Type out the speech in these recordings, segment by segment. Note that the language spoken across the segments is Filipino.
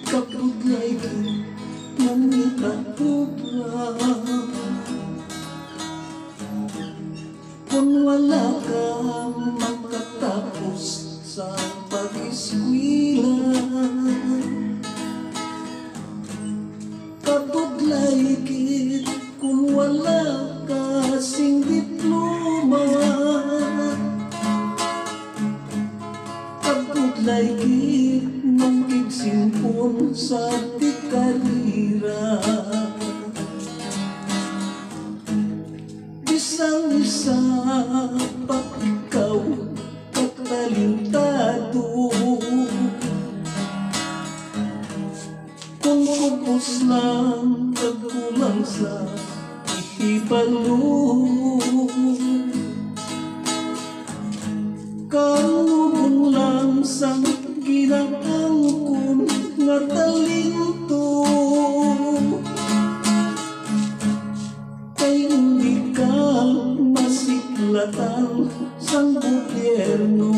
kapudlay gid nangita tubra. Kung wala ka makatapos sa pag-eskwela, kapudlay gid kung wala ka sing diploma. Kapudlay gid nung gigsimpon sa di karira. Isang-isa pa ikaw katalintado. Kung kupos lang nagkulang sa ihibalo, kalubong lang sa ginangkon nga talento. Kay hindi ka masiklatan sa gobyerno.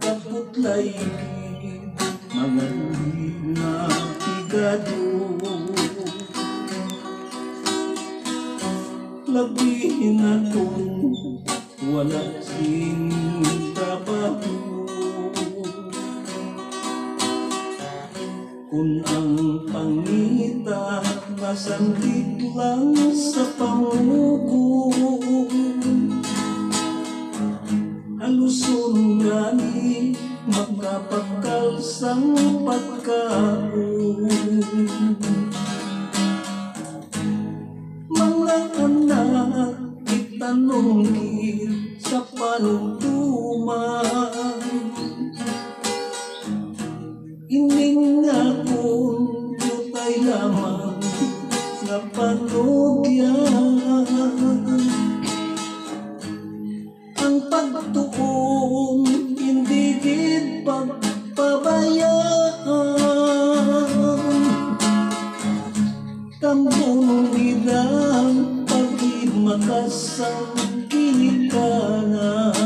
Kapudlay gid mga pinapigado, labi na kung wala sing trabaho. Kung ang pangita nasangkit lang sa pamugo, haluson gani magkapagkal sang pagkaon. Mga anak itanong gid sa panuntuman, ining nga kung yutay lamang nga panugyan. Ang pagtuong hindi gid pagpabayaan, tambong nidang pagid makasang ginikanan.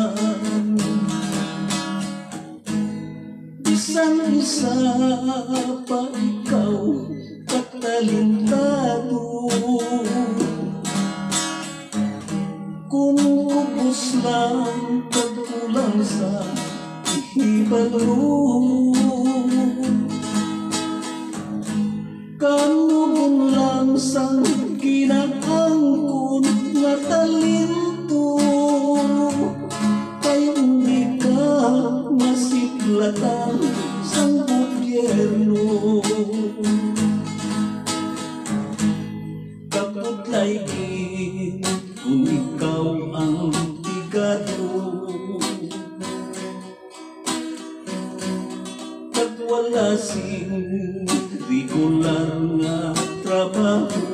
Isang-isa pa ikaw katalintado. Kung kupos lang pagkulang sa ihibalo, kalubong lang sa ginangkon nga talento. Kay hindi ka masiklatan sa gobyerno. Kapudlay gid kung ikaw ang bigado, pag wala sing regular nga trabaho.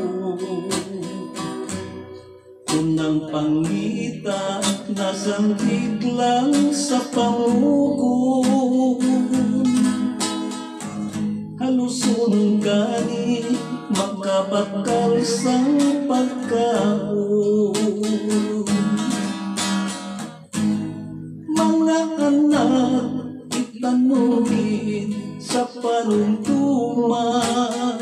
Kung ang pangita nasangkit lang sa pamugo, haluson gani magkabakal sang pagkaon. Mga anak itanugid sa panuntuman,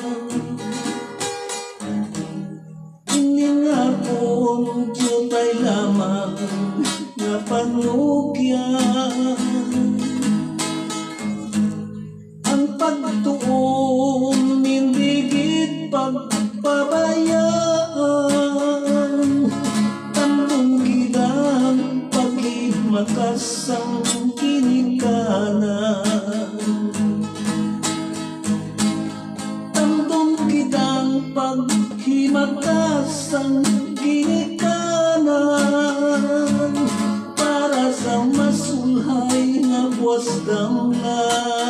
ini nga kung yutay lamang nga panugyan. Ang pagtuon hindi gid pagpabayaan, tambong gidang pagid makasang ginikanan. Tambong gidang paghimakasang ginikanan, para sa masulhay nga buwas damnan.